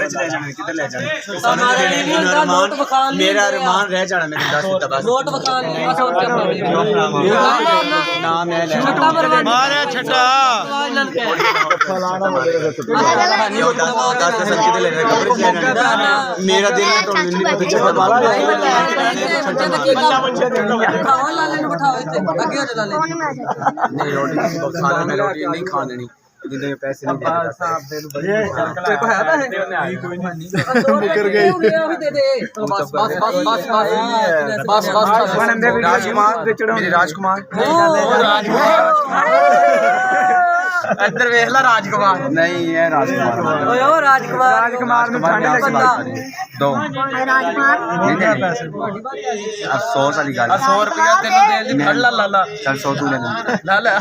कमरे च ले जाने किधर ले जाने मेरा अरमान रह जाना मेरे 10 दिता बस नोट बखा ना मैं ले मारे छट्टा मेरा दिल में तो नहीं पता छट्टा बाला नहीं रोटी खाना मैं रोटी नहीं खाने देनी जिंदे पैसे नहीं दे देखो है ना कोई नहीं निकल गई बस बस बस बस बस बस राजकुमार मेरे राजकुमार इधर देख ला राजकुमार नहीं है राजकुमार ओए ओ राजकुमार राजकुमार में खाने लगा दो राजकुमार नहीं दे 100 वाली गाल 100 रुपया तेरे दे फड़ ला ला चल 100 तू ले ला ला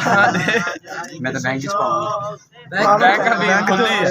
मैं तो बैंक च पाऊंगा बैंक का भी खुली है